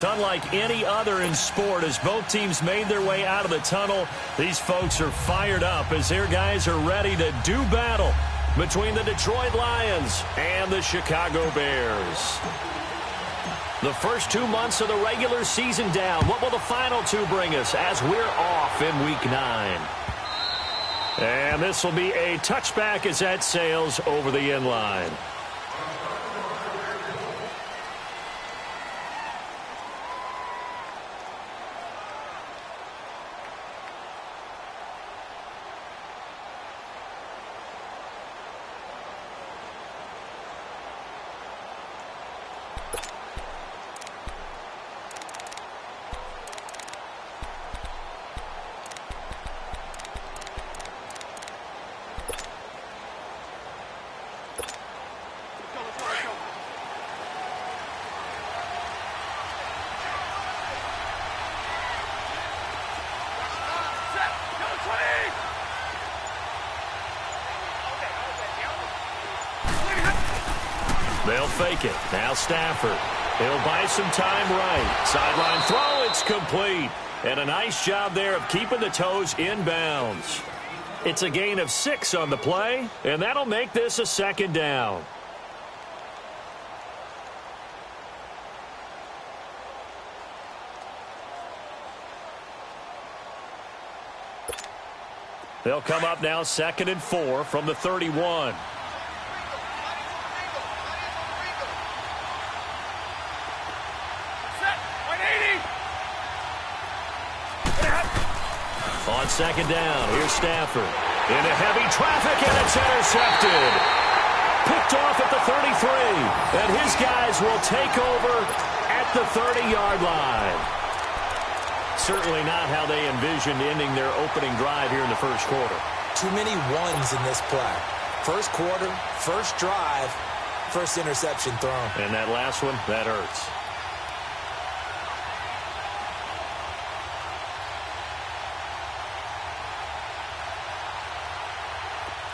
Unlike any other in sport, as both teams made their way out of the tunnel, these folks are fired up as their guys are ready to do battle between the Detroit Lions and the Chicago Bears. The first 2 months of the regular season down. What will the final two bring us as we're off in Week 9? And this will be a touchback as that sails over the end line. They'll fake it. Now Stafford. He'll buy some time right. Sideline throw. It's complete. And a nice job there of keeping the toes in bounds. It's a gain of 6 on the play, and that'll make this a second down. They'll come up now 2nd and 4 from the 31. On 2nd down, here's Stafford. Into heavy traffic, and it's intercepted. Picked off at the 33. And his guys will take over at the 30-yard line. Certainly not how they envisioned ending their opening drive here in the first quarter. Too many ones in this play. First quarter, first drive, first interception thrown. And that last one, that hurts.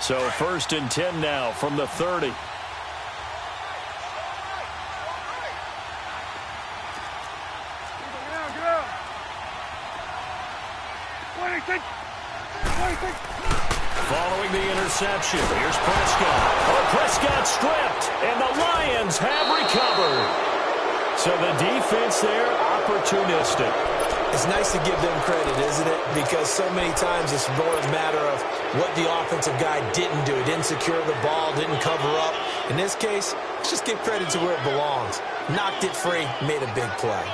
So 1st and 10 now from the 30. Following the interception, here's Prescott. Oh, Prescott stripped, and the Lions have recovered. So the defense there, opportunistic. It's nice to give them credit, isn't it? Because so many times it's more a matter of what the offensive guy didn't do. He didn't secure the ball, didn't cover up. In this case, let's just give credit to where it belongs. Knocked it free, made a big play.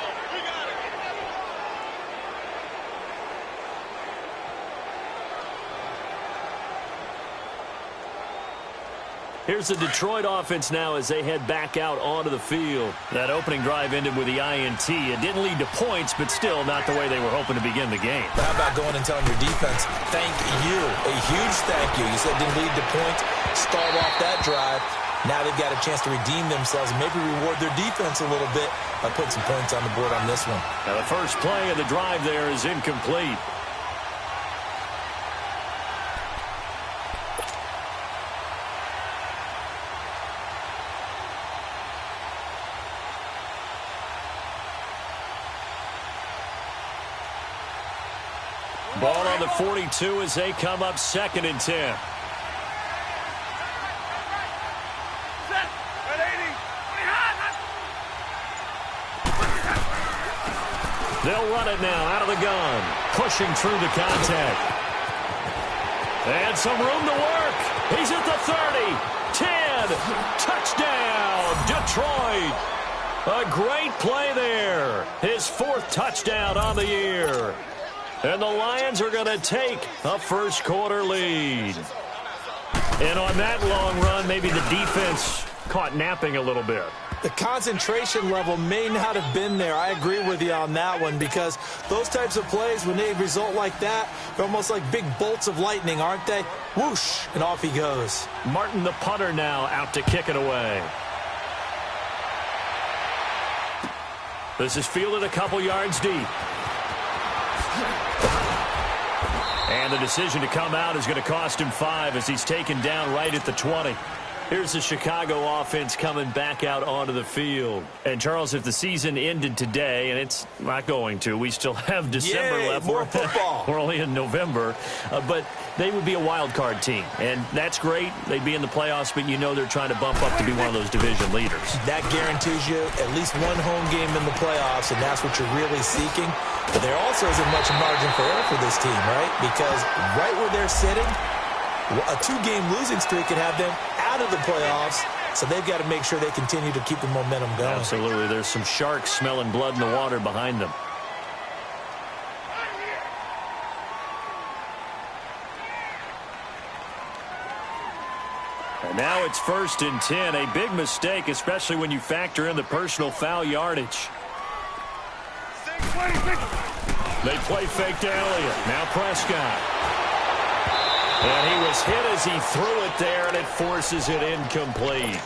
Here's the Detroit offense now as they head back out onto the field. That opening drive ended with the INT. It didn't lead to points, but still not the way they were hoping to begin the game. But how about going and telling your defense, thank you, a huge thank you. You said it didn't lead to points, start off that drive. Now they've got a chance to redeem themselves and maybe reward their defense a little bit by putting some points on the board on this one. Now the first play of the drive there is incomplete. Ball on the 42 as they come up 2nd and 10. They'll run it now out of the gun, pushing through the contact. And some room to work. He's at the 30, 10, touchdown, Detroit. A great play there. His 4th touchdown on the year. And the Lions are going to take a first quarter lead. And on that long run, maybe the defense caught napping a little bit. The concentration level may not have been there. I agree with you on that one because those types of plays, when they result like that, they're almost like big bolts of lightning, aren't they? Whoosh, and off he goes. Martin, the punter, now out to kick it away. This is fielded a couple yards deep. And the decision to come out is going to cost him 5 as he's taken down right at the 20. Here's the Chicago offense coming back out onto the field. And, Charles, if the season ended today, and it's not going to, we still have December left. More football. We're only in November. But they would be a wild card team. And that's great. They'd be in the playoffs, but you know they're trying to bump up to be one of those division leaders. That guarantees you at least one home game in the playoffs, and that's what you're really seeking. But there also isn't much margin for error for this team, right? Because right where they're sitting, a 2-game losing streak could have them out of the playoffs, so they've got to make sure they continue to keep the momentum going. Absolutely. There's some sharks smelling blood in the water behind them. And now it's 1st and 10. A big mistake, especially when you factor in the personal foul yardage. They play fake to Elliott. Now Prescott. And he was hit as he threw it there, and it forces it incomplete.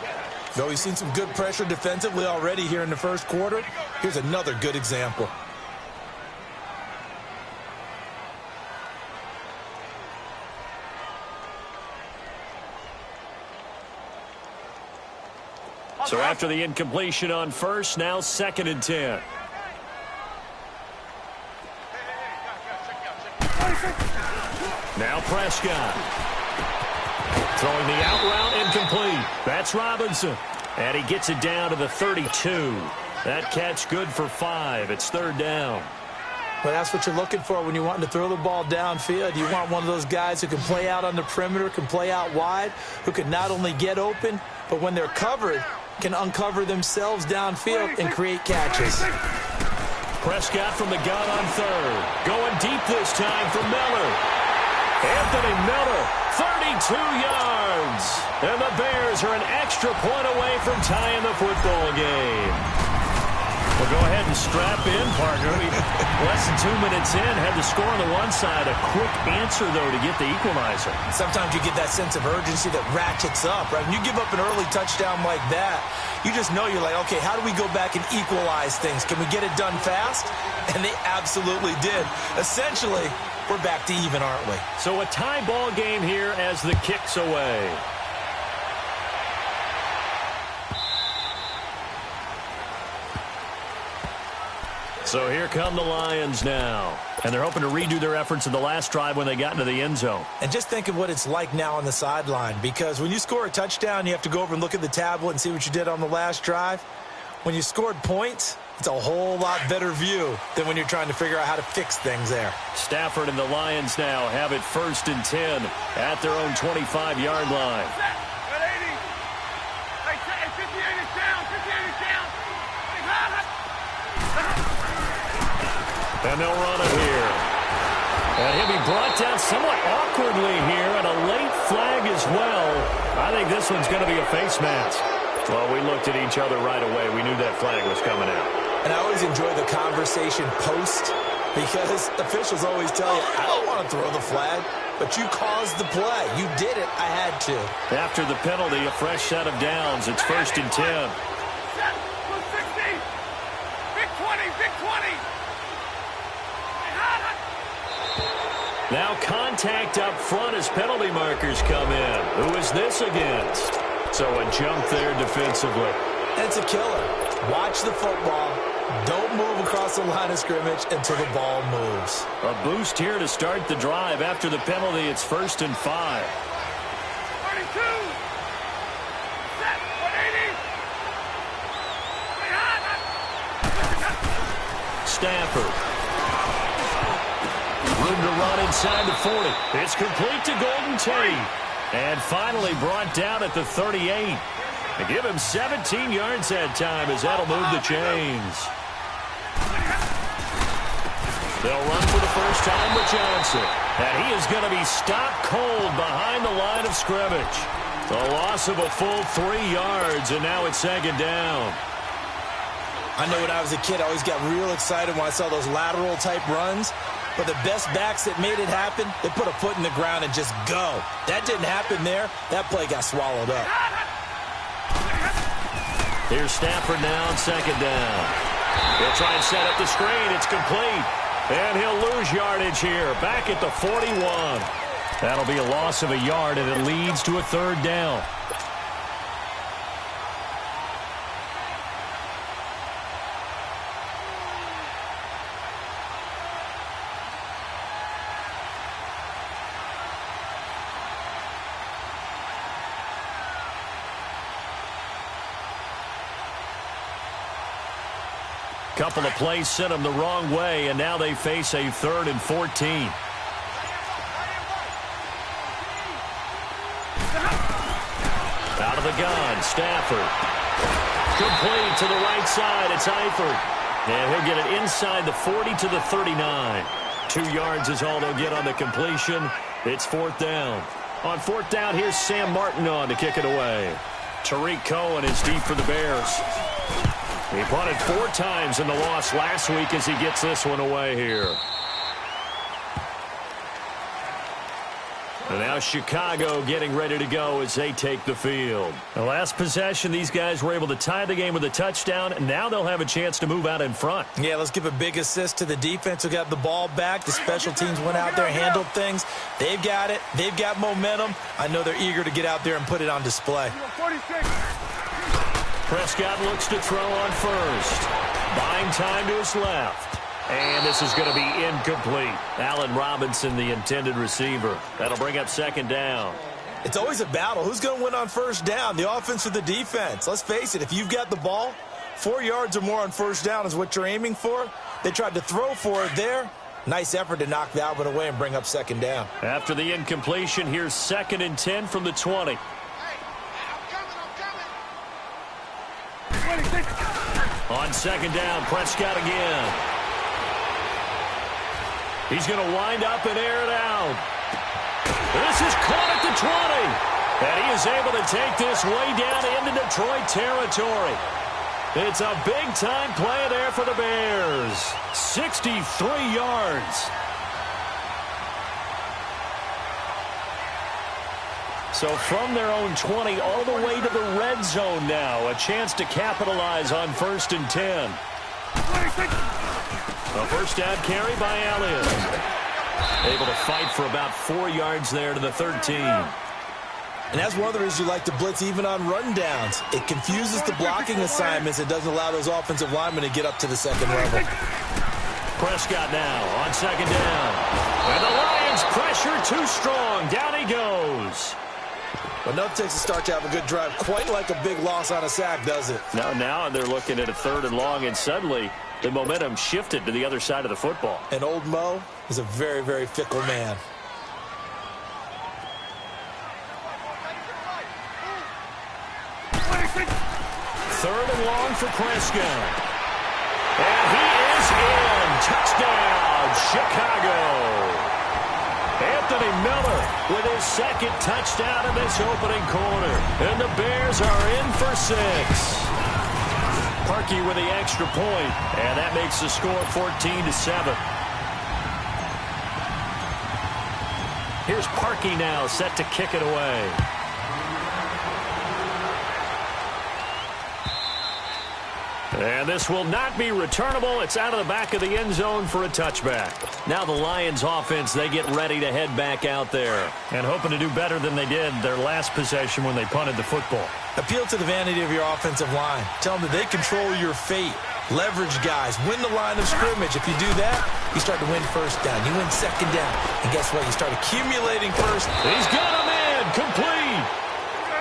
Though we've seen some good pressure defensively already here in the first quarter, here's another good example. So after the incompletion on first, now 2nd and 10. Now Prescott. Throwing the out route incomplete. That's Robinson. And he gets it down to the 32. That catch good for 5. It's 3rd down. Well, that's what you're looking for when you're wanting to throw the ball downfield. You want one of those guys who can play out on the perimeter, can play out wide, who can not only get open, but when they're covered, can uncover themselves downfield and create catches. Prescott from the gun on 3rd. Going deep this time for Miller. Anthony Miller, 32 yards. And the Bears are an extra point away from tying the football game. Well, go ahead and strap in, partner. Less than 2 minutes in, had the score on the one side. A quick answer, though, to get the equalizer. Sometimes you get that sense of urgency that ratchets up, right? When you give up an early touchdown like that, you just know you're like, okay, how do we go back and equalize things? Can we get it done fast? And they absolutely did. Essentially, we're back to even, aren't we? So a tie ball game here as the kick's away. So here come the Lions now. And they're hoping to redo their efforts in the last drive when they got into the end zone. And just think of what it's like now on the sideline, because when you score a touchdown, you have to go over and look at the tablet and see what you did on the last drive. When you scored points, it's a whole lot better view than when you're trying to figure out how to fix things there. Stafford and the Lions now have it 1st and 10 at their own 25-yard line. And they'll run it here. And he'll be brought down somewhat awkwardly here, and a late flag as well. I think this one's going to be a face mask. Well, we looked at each other right away. We knew that flag was coming out. And I always enjoy the conversation post, because officials always tell you, I don't want to throw the flag, but you caused the play. You did it. I had to. After the penalty, a fresh set of downs. It's 1st and 10. Now contact up front as penalty markers come in. Who is this against? So a jump there defensively. It's a killer. Watch the football. Don't move across the line of scrimmage until the ball moves. A boost here to start the drive. After the penalty, it's 1st and 5. 32. Set. 180. Stafford. Room to run inside the 40. It's complete to Golden Tate. And finally brought down at the 38. They give him 17 yards that time as that'll move the chains. They'll run for the first time with Johnson. And he is going to be stopped cold behind the line of scrimmage. The loss of a full 3 yards, and now it's 2nd down. I know when I was a kid, I always got real excited when I saw those lateral-type runs. But the best backs that made it happen, they put a foot in the ground and just go. That didn't happen there. That play got swallowed up. Here's Stafford now on 2nd down. He'll try and set up the screen. It's complete. And he'll lose yardage here. Back at the 41. That'll be a loss of a yard, and it leads to a 3rd down. Couple of plays sent them the wrong way, and now they face a 3rd and 14. Out of the gun, Stafford. Complete to the right side. It's Eifert. And he'll get it inside the 40 to the 39. 2 yards is all they'll get on the completion. It's 4th down. On 4th down, here's Sam Martin on to kick it away. Tariq Cohen is deep for the Bears. He punted 4 times in the loss last week as he gets this one away here. And now Chicago getting ready to go as they take the field. The last possession, these guys were able to tie the game with a touchdown, and now they'll have a chance to move out in front. Yeah, let's give a big assist to the defense who got the ball back. The special teams went out there, handled things. They've got it. They've got momentum. I know they're eager to get out there and put it on display. 46. Prescott looks to throw on first. Buying time to his left. And this is going to be incomplete. Allen Robinson, the intended receiver. That'll bring up 2nd down. It's always a battle. Who's going to win on 1st down, the offense or the defense? Let's face it, if you've got the ball, 4 yards or more on 1st down is what you're aiming for. They tried to throw for it there. Nice effort to knock that one away and bring up 2nd down. After the incompletion, here's 2nd and 10 from the 20. Hey, I'm coming. 26. On 2nd down, Prescott again. He's going to wind up and air it out. This is caught at the 20. And he is able to take this way down into Detroit territory. It's a big-time play there for the Bears. 63 yards. So from their own 20 all the way to the red zone now. A chance to capitalize on 1st and 10. 26. A 1st down carry by Elliott. Able to fight for about 4 yards there to the 13. And that's one of the reasons you like to blitz even on rundowns. It confuses the blocking assignments. It doesn't allow those offensive linemen to get up to the 2nd level. Prescott now on 2nd down. And the Lions pressure too strong. Down he goes. But nothing takes a start to have a good drive. Quite like a big loss on a sack, does it? Now they're looking at a 3rd and long, and suddenly the momentum shifted to the other side of the football. And old Mo is a very, very fickle man. Third and long for Prescott. And he is in. Touchdown, Chicago. Anthony Miller with his 2nd touchdown in this opening quarter. And the Bears are in for 6. Parkey with the extra point, and that makes the score 14-7. Here's Parkey now set to kick it away. And this will not be returnable. It's out of the back of the end zone for a touchback. Now the Lions offense, they get ready to head back out there and hoping to do better than they did their last possession when they punted the football. Appeal to the vanity of your offensive line. Tell them that they control your fate. Leverage guys. Win the line of scrimmage. If you do that, you start to win 1st down. You win 2nd down. And guess what? You start accumulating 1st. He's got him in. Complete.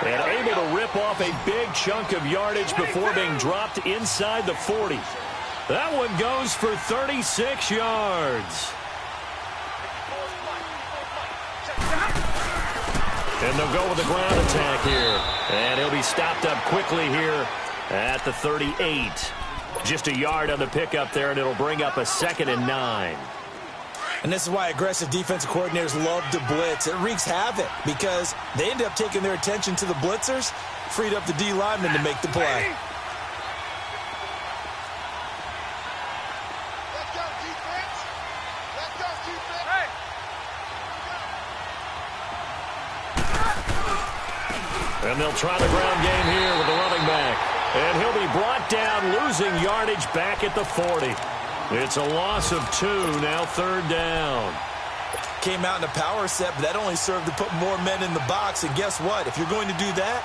And able to rip off a big chunk of yardage before being dropped inside the 40. That one goes for 36 yards. And they'll go with the ground attack here. And he'll be stopped up quickly here at the 38. Just a yard on the pickup there, and it'll bring up a 2nd and 9. And this is why aggressive defensive coordinators love to blitz. It wreaks havoc because they end up taking their attention to the blitzers, freed up the D linemen to make the play. Let's go, defense. Let's go, defense. Hey. And they'll try the ground game here with the running back. And he'll be brought down, losing yardage back at the 40. It's a loss of 2, now 3rd down. Came out in a power set, but that only served to put more men in the box. And guess what? If you're going to do that,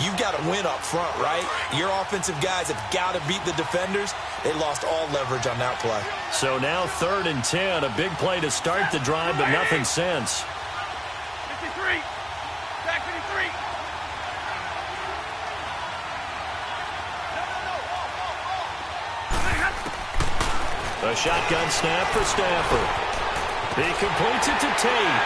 you've got to win up front, right? Your offensive guys have got to beat the defenders. They lost all leverage on that play. So now 3rd and 10, a big play to start the drive, but nothing since. 53. Back 53. A shotgun snap for Stafford. He completes it to Tate.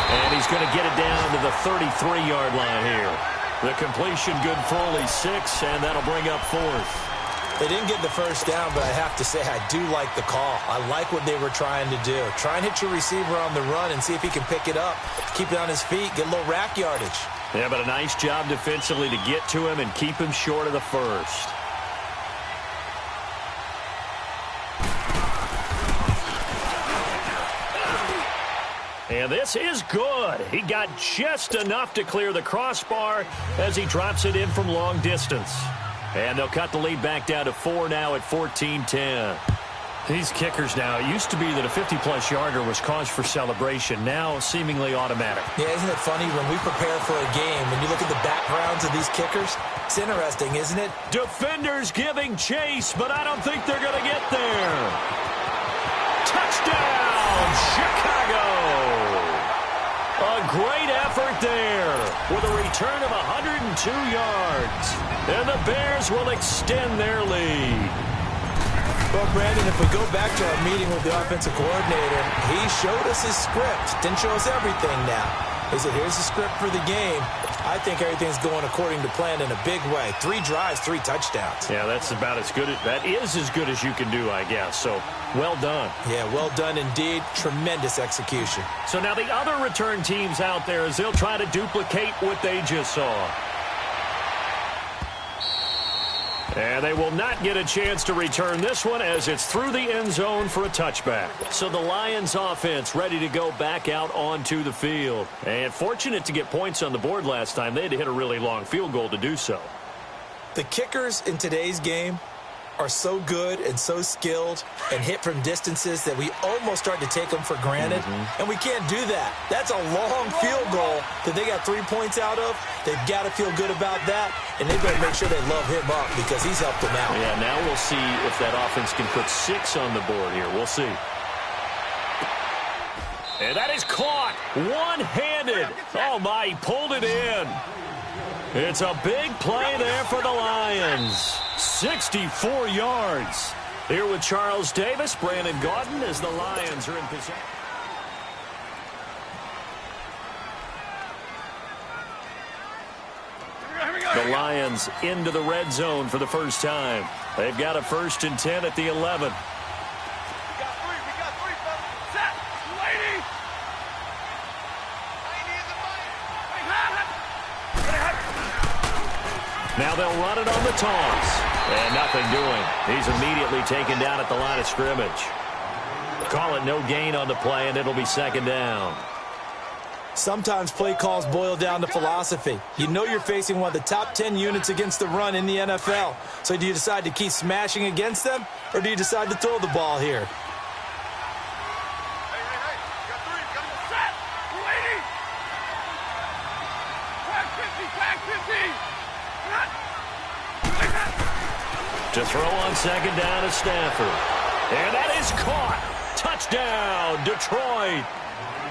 And he's going to get it down to the 33-yard line here. The completion good for only 6, and that'll bring up 4th. They didn't get the first down, but I have to say I do like the call. I like what they were trying to do. Try and hit your receiver on the run and see if he can pick it up. Keep it on his feet, get a little rack yardage. Yeah, but a nice job defensively to get to him and keep him short of the first. And this is good. He got just enough to clear the crossbar as he drops it in from long distance. And they'll cut the lead back down to 4 now at 14-10. These kickers now, it used to be that a 50-plus yarder was cause for celebration. Now seemingly automatic. Yeah, isn't it funny when we prepare for a game, when you look at the backgrounds of these kickers, it's interesting, isn't it? Defenders giving chase, but I don't think they're going to get there. Touchdown, Chicago! A great effort there with a return of 102 yards. And the Bears will extend their lead. Well, Brandon, if we go back to our meeting with the offensive coordinator, he showed us his script. Didn't show us everything now. He said, here's the script for the game. I think everything's going according to plan in a big way. 3 drives, 3 touchdowns. Yeah, that's about as good. That is as good as you can do, I guess. So, well done. Yeah, well done indeed. Tremendous execution. So now the other return teams out there as they'll try to duplicate what they just saw. And they will not get a chance to return this one as it's through the end zone for a touchback. So the Lions offense ready to go back out onto the field. And fortunate to get points on the board last time. They had to hit a really long field goal to do so. The kickers in today's game are so good and so skilled and hit from distances that we almost start to take them for granted. And we can't do that. That's a long field goal that they got 3 points out of. They've got to feel good about that, and they've got to make sure they love him up because he's helped them out. Yeah, now we'll see if that offense can put 6 on the board here. We'll see. And that is caught one-handed. Oh, my, he pulled it in. It's a big play there for the Lions. 64 yards. Here with Charles Davis, Brandon Gaudin as the Lions are in possession. The Lions into the red zone for the first time. They've got a 1st and 10 at the 11. Now they'll run it on the toss. And nothing doing. He's immediately taken down at the line of scrimmage. Call it no gain on the play, and it'll be 2nd down. Sometimes play calls boil down to philosophy. You know you're facing one of the top 10 units against the run in the NFL. So do you decide to keep smashing against them, or do you decide to throw the ball here? To throw on 2nd down to Stafford. And that is caught. Touchdown, Detroit.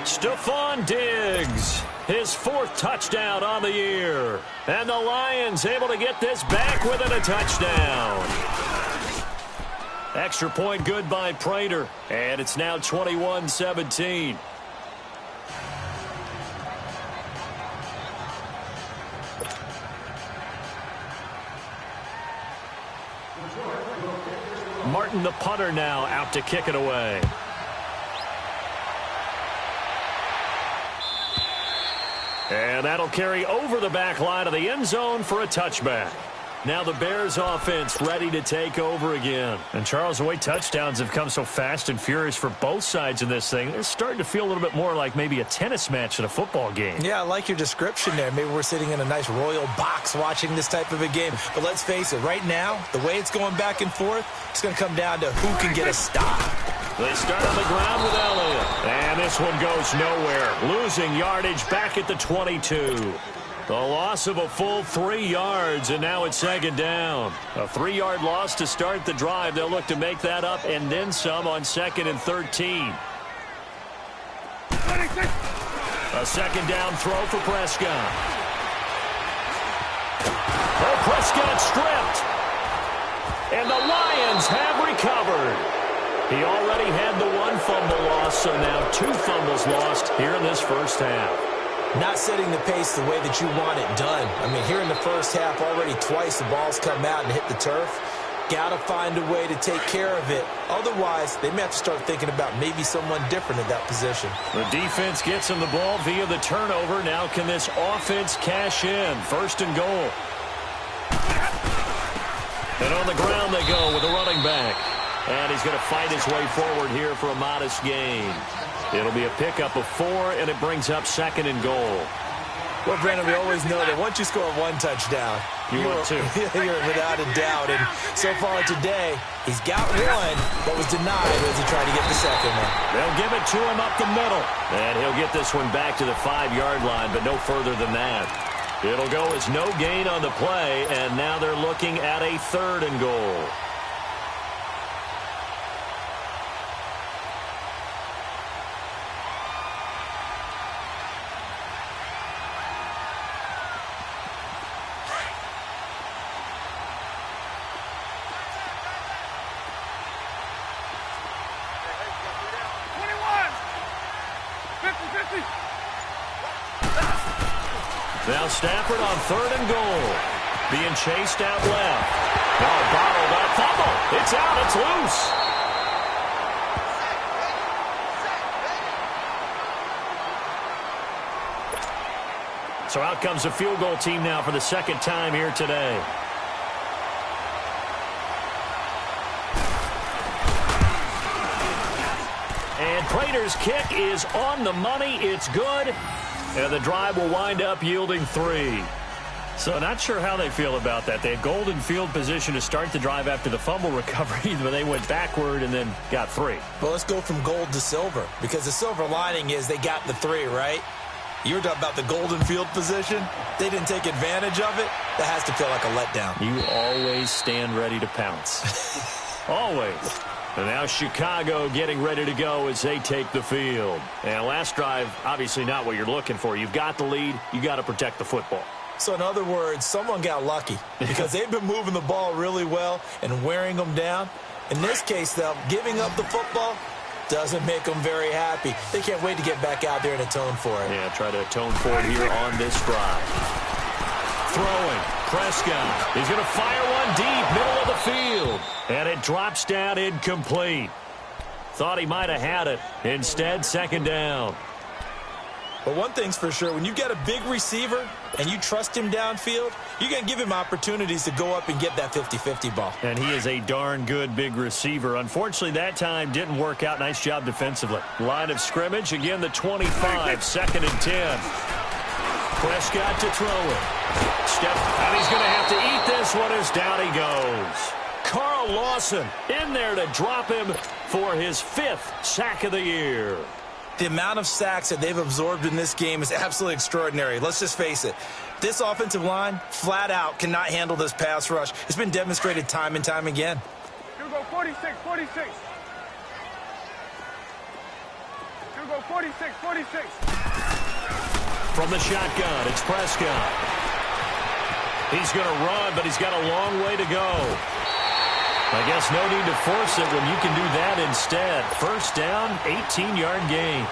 Stephon Diggs, his 4th touchdown on the year. And the Lions able to get this back within a touchdown. Extra point good by Prater. And it's now 21-17. Martin, the punter, now out to kick it away. And that'll carry over the back line of the end zone for a touchback. Now the Bears offense ready to take over again. And Charles, the way touchdowns have come so fast and furious for both sides in this thing, it's starting to feel a little bit more like maybe a tennis match in a football game. Yeah, I like your description there. Maybe we're sitting in a nice royal box watching this type of a game. But let's face it, right now, the way it's going back and forth, it's going to come down to who can get a stop. They start on the ground with Elliott. And this one goes nowhere. Losing yardage back at the 22. The loss of a full 3 yards, and now it's 2nd down. A 3-yard loss to start the drive. They'll look to make that up and then some on 2nd and 13. A 2nd down throw for Prescott. Oh, Prescott stripped. And the Lions have recovered. He already had the one fumble loss, so now 2 fumbles lost here in this first half. Not setting the pace the way that you want it done. I mean, here in the first half, already twice the ball's come out and hit the turf. Got to find a way to take care of it. Otherwise, they may have to start thinking about maybe someone different in that position. The defense gets him the ball via the turnover. Now can this offense cash in? 1st and goal. And on the ground they go with the running back. And he's going to fight his way forward here for a modest gain. It'll be a pickup of 4, and it brings up 2nd and goal. Well, Brandon, we always know that once you score 1 touchdown, you're without a doubt. And so far today, he's got 1 that was denied as he tried to get the 2nd one. They'll give it to him up the middle. And he'll get this one back to the 5-yard line, but no further than that. It'll go as no gain on the play, and now they're looking at a 3rd and goal. Now Stafford on 3rd and goal. Being chased out left. Oh, bottled up. Fumble. It's out. It's loose. So out comes the field goal team now for the 2nd time here today. And Prater's kick is on the money. It's good. And the drive will wind up yielding 3. So not sure how they feel about that. They had golden field position to start the drive after the fumble recovery, but they went backward and then got 3. Well, let's go from gold to silver, because the silver lining is they got the 3, right? You were talking about the golden field position. They didn't take advantage of it. That has to feel like a letdown. You always stand ready to pounce. Always. And now Chicago getting ready to go as they take the field. And last drive, obviously not what you're looking for. You've got the lead. You got to protect the football. So in other words, someone got lucky because they've been moving the ball really well and wearing them down. In this case, though, giving up the football doesn't make them very happy. They can't wait to get back out there and atone for it. Yeah, try to atone for it here on this drive. Throwing. Prescott. He's going to fire one deep, middle of the field. And it drops down incomplete. Thought he might have had it. Instead, 2nd down. But one thing's for sure, when you get a big receiver and you trust him downfield, you're going to give him opportunities to go up and get that 50-50 ball. And he is a darn good big receiver. Unfortunately, that time didn't work out. Nice job defensively. Line of scrimmage, again, the 25, 2nd and 10. Prescott to throw it. And he's going to have to eat this one as down he goes. Carl Lawson in there to drop him for his 5th sack of the year. The amount of sacks that they've absorbed in this game is absolutely extraordinary. Let's just face it. This offensive line, flat out, cannot handle this pass rush. It's been demonstrated time and time again. You go 46, 46. You go 46, 46. From the shotgun, it's Prescott. He's going to run, but he's got a long way to go. I guess no need to force it when you can do that instead. 1st down, 18-yard gain.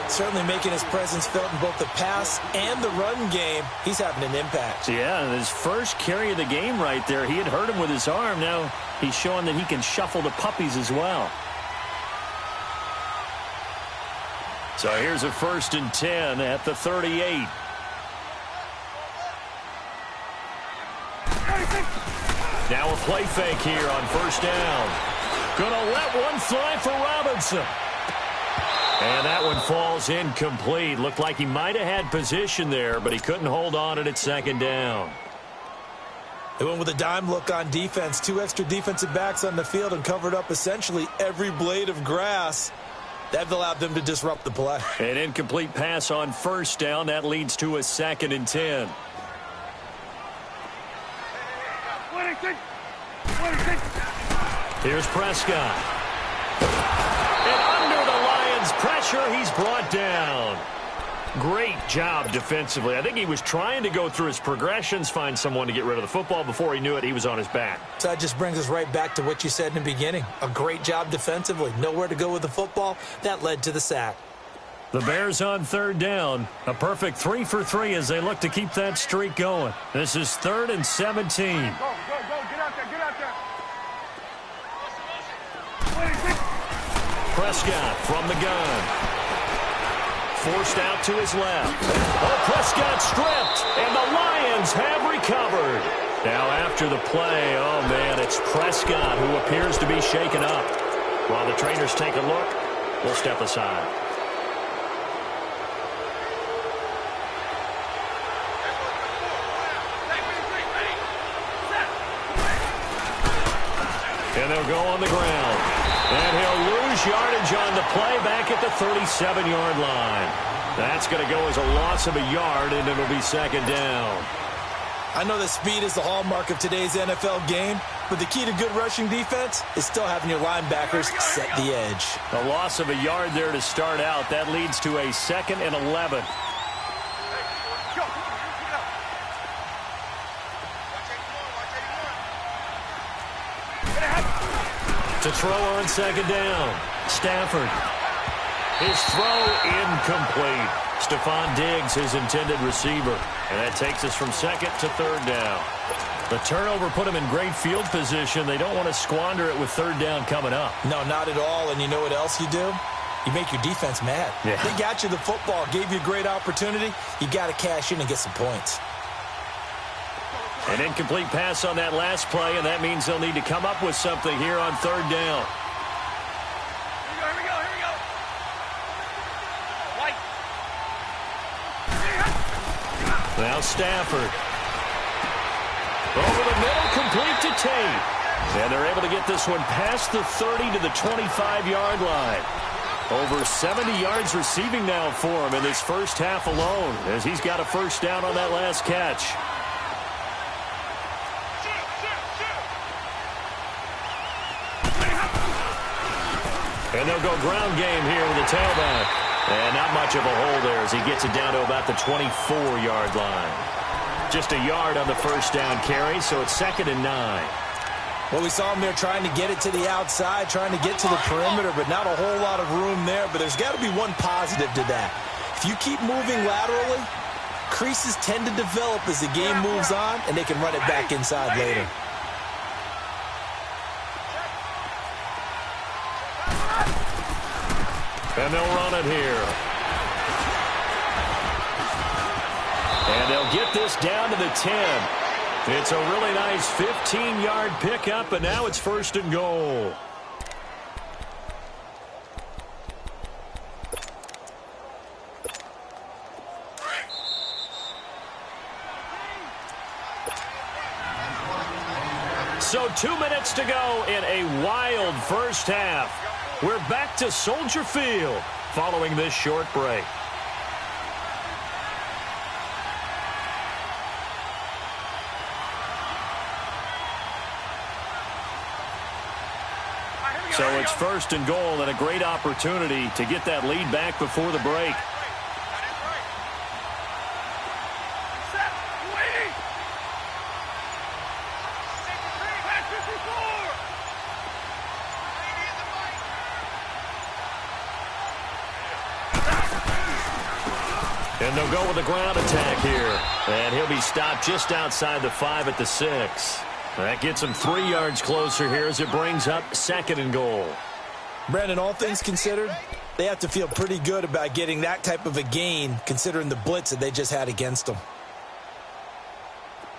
Certainly making his presence felt in both the pass and the run game. He's having an impact. Yeah, and his first carry of the game right there, he had hurt him with his arm. Now he's showing that he can shuffle the puppies as well. So here's a 1st and 10 at the 38. Now a play fake here on 1st down. Gonna let one fly for Robinson. And that one falls incomplete. Looked like he might have had position there, but he couldn't hold on at 2nd down. They went with a dime look on defense. 2 extra defensive backs on the field and covered up essentially every blade of grass. That allowed them to disrupt the play. An incomplete pass on 1st down. That leads to a 2nd and 10. 26, 26. Here's Prescott. And under the Lions' pressure, he's brought down. Great job defensively. I think he was trying to go through his progressions, find someone to get rid of the football. Before he knew it, he was on his back. So that just brings us right back to what you said in the beginning. A great job defensively. Nowhere to go with the football. That led to the sack. The Bears on third down. A perfect 3 for 3 as they look to keep that streak going. This is 3rd and 17. Go. Get out there. Prescott from the gun. Forced out to his left. Oh, Prescott stripped, and the Lions have recovered. Now after the play, oh man, it's Prescott who appears to be shaken up. While the trainers take a look, we'll step aside. And they'll go on the ground. And he'll lose yardage on the play back at the 37-yard line. That's going to go as a loss of a yard, and it'll be 2nd down. I know that speed is the hallmark of today's NFL game, but the key to good rushing defense is still having your linebackers set the edge. A loss of a yard there to start out. That leads to a 2nd and 11. To throw on 2nd down. Stafford. His throw incomplete. Stephon Diggs, his intended receiver. And that takes us from 2nd to 3rd down. The turnover put them in great field position. They don't want to squander it with 3rd down coming up. No, not at all. And you know what else you do? You make your defense mad. Yeah. They got you the football, gave you a great opportunity. You got to cash in and get some points. An incomplete pass on that last play, and that means they'll need to come up with something here on 3rd down. Here we go. White. Now Stafford. Over the middle, complete to Tate. And they're able to get this one past the 30 to the 25-yard line. Over 70 yards receiving now for him in this first half alone, as he's got a 1st down on that last catch. And they'll go ground game here with the tailback. And not much of a hole there as he gets it down to about the 24-yard line. Just a yard on the 1st down carry, so it's 2nd and 9. Well, we saw him there trying to get it to the outside, trying to get to the perimeter, but not a whole lot of room there. But there's got to be one positive to that. If you keep moving laterally, creases tend to develop as the game moves on, and they can run it back inside later. And they'll run it here. And they'll get this down to the 10. It's a really nice 15-yard pickup, and now it's 1st and goal. So 2 minutes to go in a wild first half. We're back to Soldier Field following this short break. So it's 1st and goal and a great opportunity to get that lead back before the break. And they'll go with a ground attack here. And he'll be stopped just outside the 5 at the 6. That gets him 3 yards closer here as it brings up 2nd and goal. Brandon, all things considered, they have to feel pretty good about getting that type of a gain considering the blitz that they just had against them.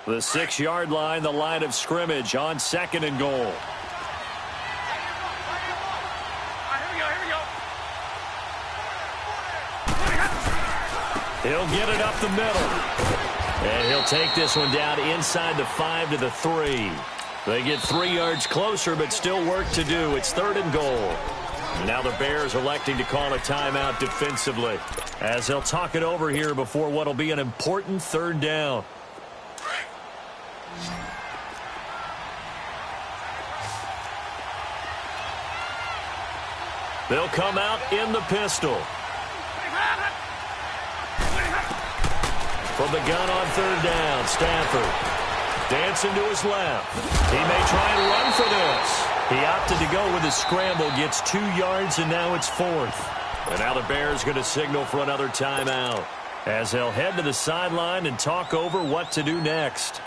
The 6-yard line, the line of scrimmage on 2nd and goal. He'll get it up the middle. And he'll take this one down inside the 5 to the 3. They get 3 yards closer, but still work to do. It's 3rd and goal. Now the Bears electing to call a timeout defensively, as they'll talk it over here before what will be an important 3rd down. They'll come out in the pistol. From the gun on third down, Stafford. Dancing to his left. He may try and run for this. He opted to go with a scramble, gets 2 yards, and now it's 4th. And now the Bears going to signal for another timeout as they'll head to the sideline and talk over what to do next.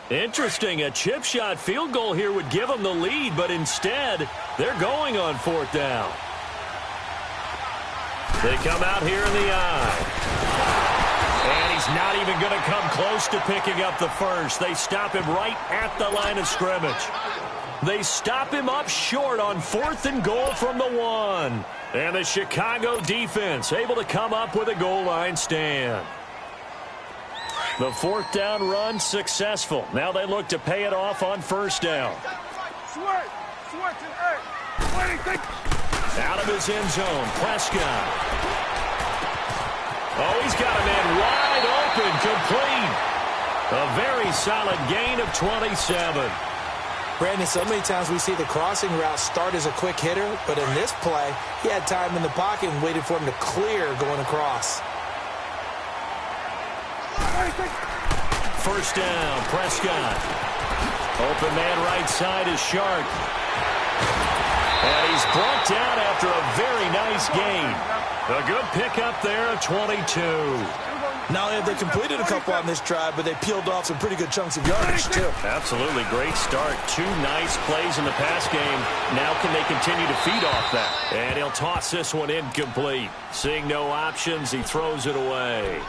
Interesting, a chip shot field goal here would give them the lead, but instead, they're going on 4th down. They come out here in the eye. And he's not even going to come close to picking up the first. They stop him right at the line of scrimmage. They stop him up short on 4th and goal from the 1. And the Chicago defense able to come up with a goal line stand. The 4th down run successful. Now they look to pay it off on 1st down. Out of his end zone, Prescott. Oh, he's got a man wide open, complete. A very solid gain of 27. Brandon, so many times we see the crossing route start as a quick hitter, but in this play, he had time in the pocket and waited for him to clear going across. 1st down, Prescott. Open man right side is Shark. And he's brought down after a very nice gain. A good pickup there of 22. Not only have they completed a couple on this drive, but they peeled off some pretty good chunks of yardage, too. Absolutely. Great start. 2 nice plays in the pass game. Now can they continue to feed off that? And he'll toss this one incomplete. Seeing no options, he throws it away.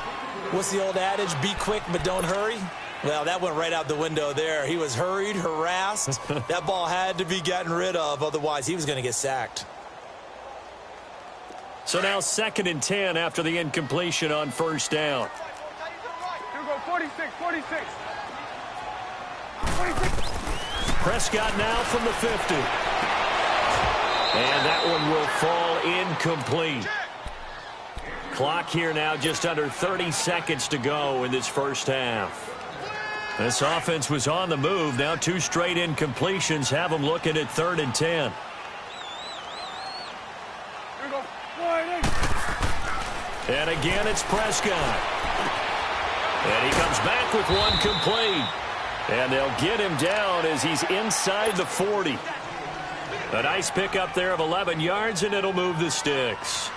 What's the old adage? Be quick, but don't hurry. Well, that went right out the window there. He was hurried, harassed. That ball had to be gotten rid of. Otherwise, he was going to get sacked. So now 2nd and 10 after the incompletion on 1st down. Here we go, 46. Prescott now from the 50. And that one will fall incomplete. Clock here now just under 30 seconds to go in this first half. This offense was on the move. Now 2 straight incompletions have them looking at 3rd and 10. And again, it's Prescott. And he comes back with one complete. And they'll get him down as he's inside the 40. A nice pickup there of 11 yards, and it'll move the sticks.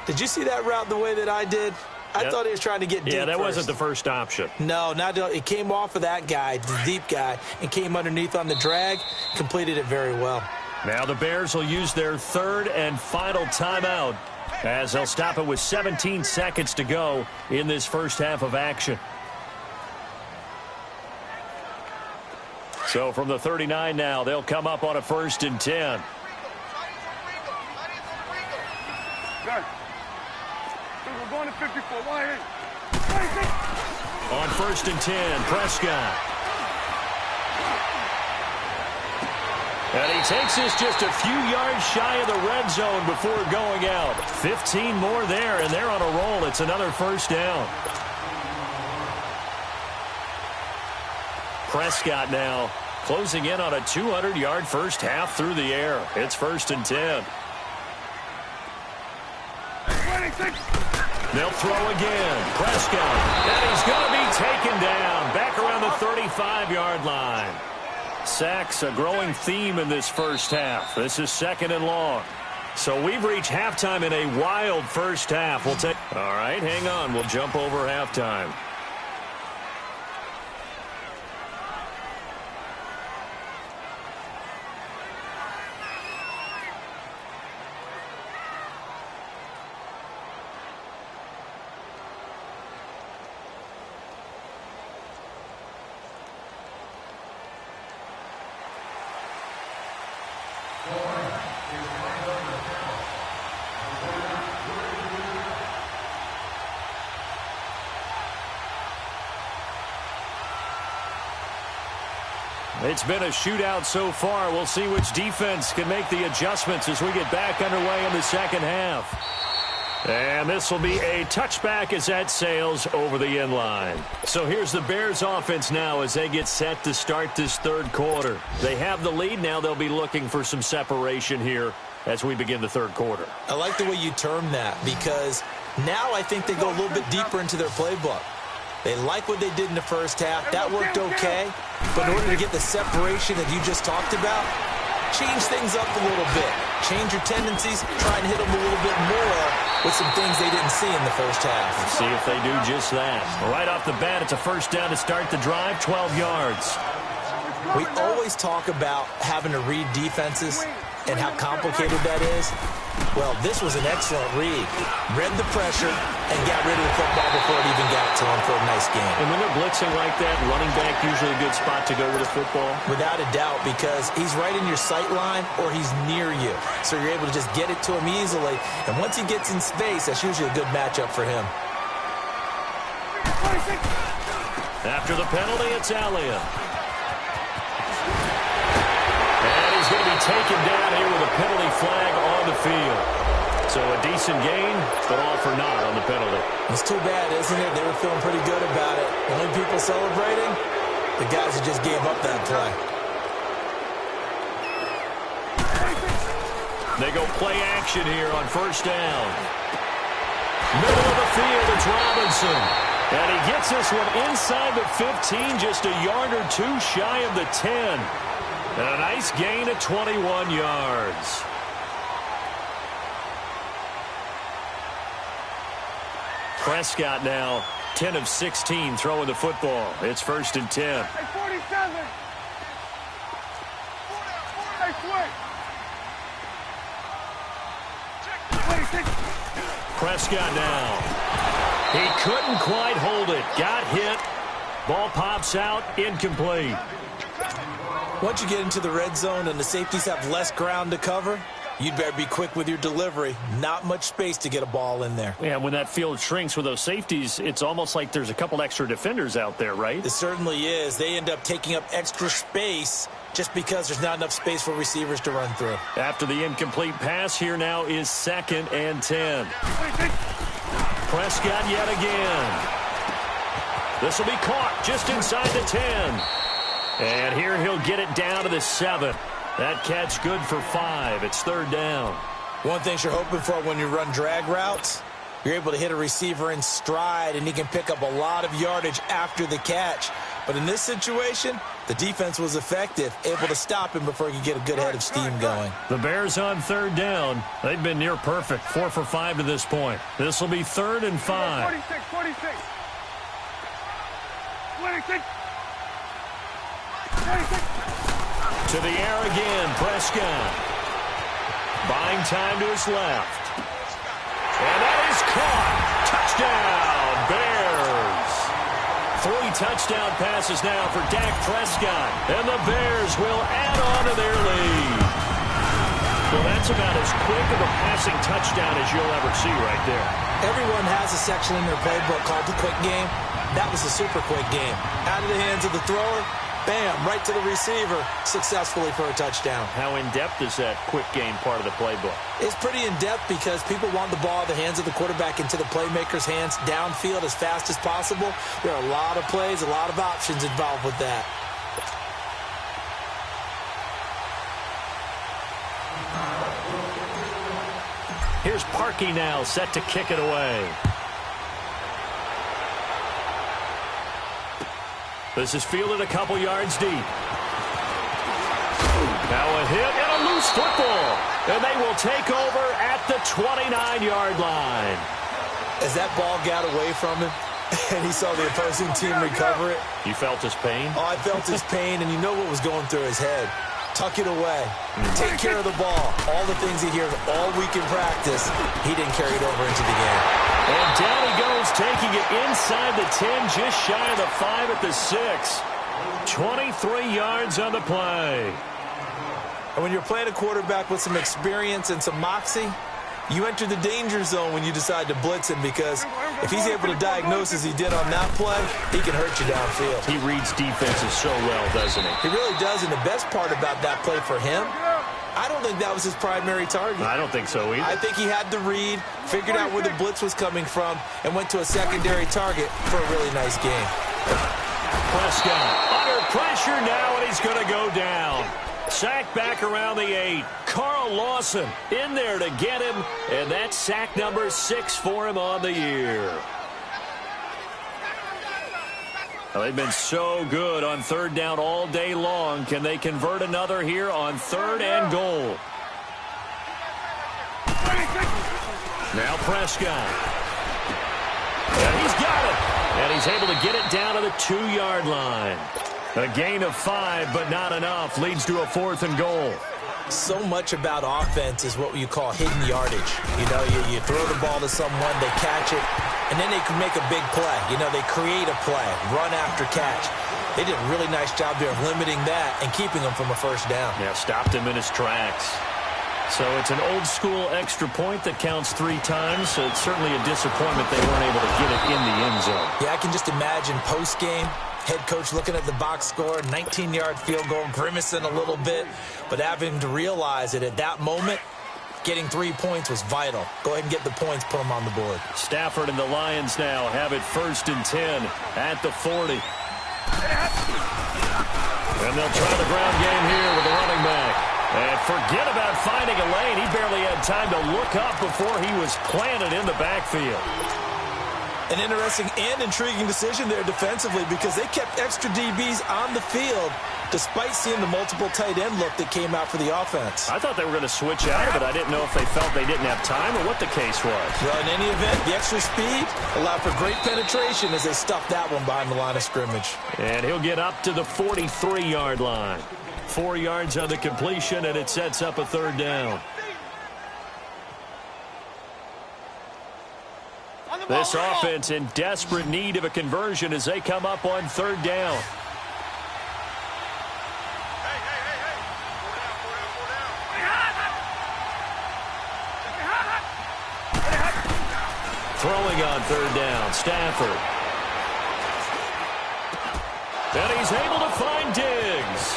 Did you see that route the way that I did? I thought he was trying to get deep. Yeah, that wasn't the first option. No, it came off of that guy, the deep guy, and came underneath on the drag, completed it very well. Now the Bears will use their 3rd and final timeout as they'll stop it with 17 seconds to go in this first half of action. So from the 39 now, they'll come up on a 1st and 10. We're going to 54. On 1st and 10, Prescott. And he takes this just a few yards shy of the red zone before going out. 15 more there, and they're on a roll. It's another 1st down. Prescott now closing in on a 200-yard first half through the air. It's 1st and 10. They'll throw again. Prescott. And he's going to be taken down back around the 35-yard line. Sacks, a growing theme in this first half. This is 2nd and long. So we've reached halftime in a wild first half. All right, hang on. We'll jump over halftime. It's been a shootout so far. We'll see which defense can make the adjustments as we get back underway in the second half. And this will be a touchback as that sails over the end line. So here's the Bears offense now as they get set to start this third quarter. They have the lead. Now they'll be looking for some separation here as we begin the third quarter. I like the way you term that because now I think they go a little bit deeper into their playbook. They like what they did in the first half. That worked okay. But in order to get the separation that you just talked about, change things up a little bit. Change your tendencies. Try and hit them a little bit more with some things they didn't see in the first half. Let's see if they do just that. Right off the bat, it's a first down to start the drive, 12 yards. We always talk about having to read defenses and how complicated that is. Well, this was an excellent read. Read the pressure and got rid of the football before it even got to him for a nice game. And when they're blitzing like that, running back usually a good spot to go with the football? Without a doubt, because he's right in your sight line or he's near you. So you're able to just get it to him easily. And once he gets in space, that's usually a good matchup for him. After the penalty, it's Elliott. And he's going to be taken down here with a penalty flag on the field. So a decent gain, but all for naught on the penalty. It's too bad, isn't it? They were feeling pretty good about it. The only people celebrating, the guys who just gave up that play. They go play action here on first down. Middle of the field, it's Robinson. And he gets this one inside the 15, just a yard or two shy of the 10. And a nice gain of 21 yards. Prescott now 10 of 16 throwing the football. It's first and 10. Hey, 47. Hey, switch. Prescott now. He couldn't quite hold it. Got hit. Ball pops out. Incomplete. Once you get into the red zone and the safeties have less ground to cover, you'd better be quick with your delivery. Not much space to get a ball in there. Yeah, when that field shrinks with those safeties, it's almost like there's a couple extra defenders out there, right? It certainly is. They end up taking up extra space just because there's not enough space for receivers to run through. After the incomplete pass, here now is second and 10. Prescott yet again. This will be caught just inside the 10. And here he'll get it down to the 7. That catch good for 5. It's third down. One thing you're hoping for when you run drag routes, you're able to hit a receiver in stride, and he can pick up a lot of yardage after the catch. But in this situation, the defense was effective, able to stop him before he could get a good head of steam going. The Bears on third down. They've been near perfect, 4 for 5 to this point. This will be third and 5. 46. 26. 26. To the air again, Prescott. Buying time to his left. And that is caught. Touchdown, Bears. 3 touchdown passes now for Dak Prescott. And the Bears will add on to their lead. Well, that's about as quick of a passing touchdown as you'll ever see right there. Everyone has a section in their playbook called the quick game. That was a super quick game. Out of the hands of the thrower, bam, right to the receiver, successfully for a touchdown. How in-depth is that quick game part of the playbook? It's pretty in-depth because people want the ball in the hands of the quarterback into the playmaker's hands downfield as fast as possible. There are a lot of plays, a lot of options involved with that. Here's Parkey now, set to kick it away. This is fielded a couple yards deep. Now a hit and a loose football. And they will take over at the 29-yard line. As that ball got away from him and he saw the opposing team recover it. You felt his pain? Oh, I felt his pain, and you know what was going through his head. Tuck it away. Take care of the ball. All the things he hears all week in practice, he didn't carry it over into the game. And down he goes, taking it inside the 10, just shy of the 5 at the 6. 23 yards on the play. And when you're playing a quarterback with some experience and some moxie, you enter the danger zone when you decide to blitz him, because if he's able to diagnose as he did on that play, he can hurt you downfield. He reads defenses so well, doesn't he? He really does, and the best part about that play for him, I don't think that was his primary target. I don't think so either. I think he had the read, figured out where the blitz was coming from, and went to a secondary target for a really nice game. Prescott under pressure now, and he's going to go down. Sack back around the 8. Carl Lawson in there to get him, and that's sack number 6 for him on the year. Well, they've been so good on third down all day long. Can they convert another here on 3rd and goal? Now Prescott. And he's got it. And he's able to get it down to the 2-yard line. A gain of 5, but not enough. Leads to a 4th and goal. So much about offense is what you call hidden yardage. You know, you throw the ball to someone, they catch it, and then they can make a big play. You know, they create a play, run after catch. They did a really nice job there of limiting that and keeping him from a first down. Yeah, stopped him in his tracks. So it's an old-school extra point that counts 3 times. So it's certainly a disappointment they weren't able to get it in the end zone. Yeah, I can just imagine post-game, head coach looking at the box score, 19-yard field goal, grimacing a little bit, but having to realize that at that moment, getting 3 points was vital. Go ahead and get the points, put them on the board. Stafford and the Lions now have it 1st and 10 at the 40. And they'll try the ground game here with the running back. And forget about finding a lane. He barely had time to look up before he was planted in the backfield. An interesting and intriguing decision there defensively because they kept extra DBs on the field despite seeing the multiple tight end look that came out for the offense. I thought they were going to switch out of it. I didn't know if they felt they didn't have time or what the case was. Well, in any event, the extra speed allowed for great penetration as they stuffed that one behind the line of scrimmage. And he'll get up to the 43-yard line. 4 yards on the completion, and it sets up a 3rd down. This offense in desperate need of a conversion as they come up on 3rd down. Throwing on 3rd down, Stafford. And he's able to find Diggs.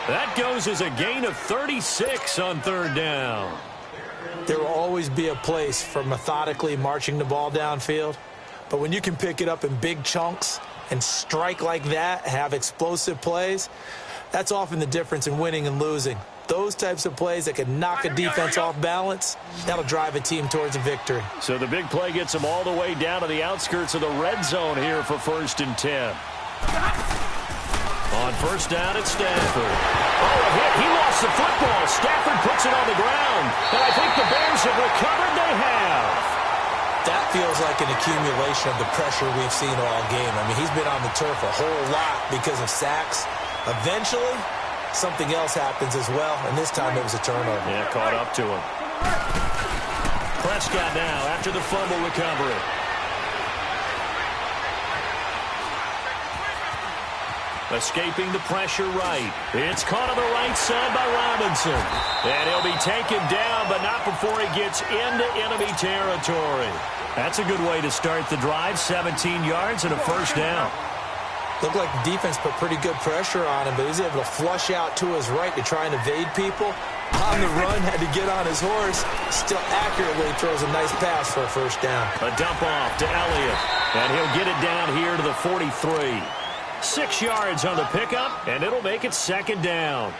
That goes as a gain of 36 on 3rd down. There will always be a place for methodically marching the ball downfield. But when you can pick it up in big chunks and strike like that, have explosive plays, that's often the difference in winning and losing. Those types of plays that can knock a defense off balance, that'll drive a team towards a victory. So the big play gets them all the way down to the outskirts of the red zone here for 1st and 10. On 1st down, it's Stafford. Oh, a hit. He lost the football. Stafford puts it on the ground. And I think the Bears have recovered. They have. That feels like an accumulation of the pressure we've seen all game. I mean, he's been on the turf a whole lot because of sacks. Eventually, something else happens as well, and this time it was a turnover. Yeah, caught up to him. Prescott now after the fumble recovery. Escaping the pressure right. It's caught on the right side by Robinson. And he'll be taken down, but not before he gets into enemy territory. That's a good way to start the drive. 17 yards and a 1st down. Looked like the defense put pretty good pressure on him, but he was able to flush out to his right to try and evade people. On the run, had to get on his horse. Still accurately throws a nice pass for a 1st down. A dump off to Elliott. And he'll get it down here to the 43. 6 yards on the pickup, and it'll make it 2nd down.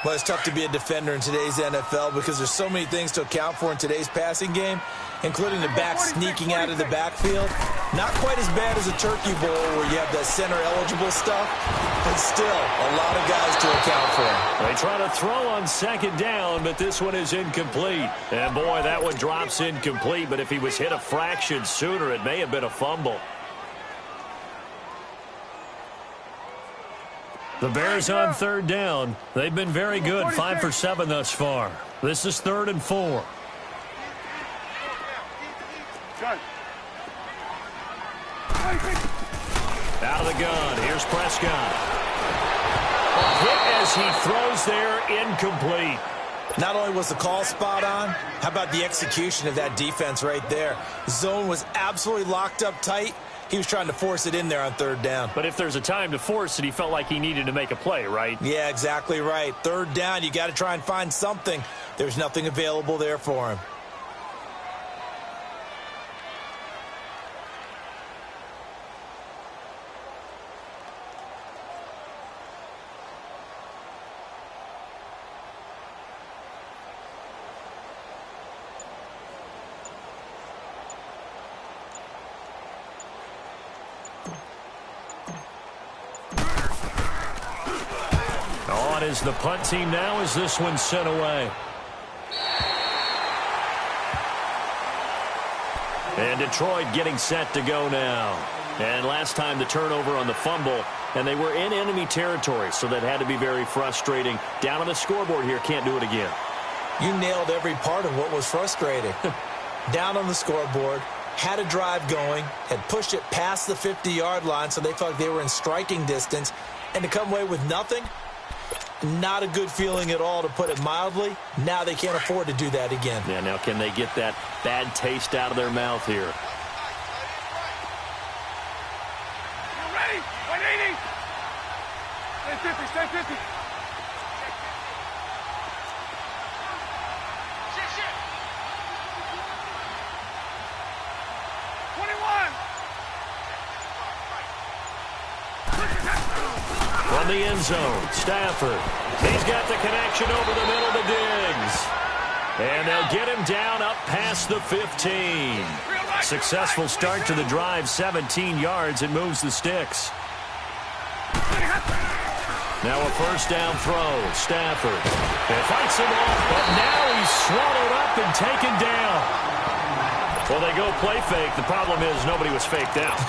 Well, it's tough to be a defender in today's NFL because there's so many things to account for in today's passing game, including the back sneaking out of the backfield. Not quite as bad as a turkey bowl where you have that center-eligible stuff, but still a lot of guys to account for. They try to throw on 2nd down, but this one is incomplete. And, boy, that one drops incomplete, but if he was hit a fraction sooner, it may have been a fumble. The Bears on 3rd down. They've been very good, 5 for 7 thus far. This is 3rd and 4. Out of the gun. Here's Prescott. A hit as he throws there, incomplete. Not only was the call spot on, how about the execution of that defense right there? Zone was absolutely locked up tight, He was trying to force it in there on third down. But if there's a time to force it, he felt like he needed to make a play, right? Yeah, exactly right. Third down, you got to try and find something. There's nothing available there for him. On is the punt team now as this one's sent away. And Detroit getting set to go now. And last time the turnover on the fumble, and they were in enemy territory, so that had to be very frustrating. Down on the scoreboard here, can't do it again. You nailed every part of what was frustrating. Down on the scoreboard, had a drive going, had pushed it past the 50-yard line, so they felt like they were in striking distance, and to come away with nothing, not a good feeling at all, to put it mildly. Now they can't afford to do that again. Yeah, now can they get that bad taste out of their mouth here? You ready? 180. Stay 50, stay 50. Shit. 21. From the end zone, Stafford. He's got the connection over the middle to Diggs. And they'll get him down up past the 15. Successful start to the drive, 17 yards, and moves the sticks. Now a first down throw, Stafford. And fights him off, but now he's swallowed up and taken down. Well, they go play fake. The problem is nobody was faked out.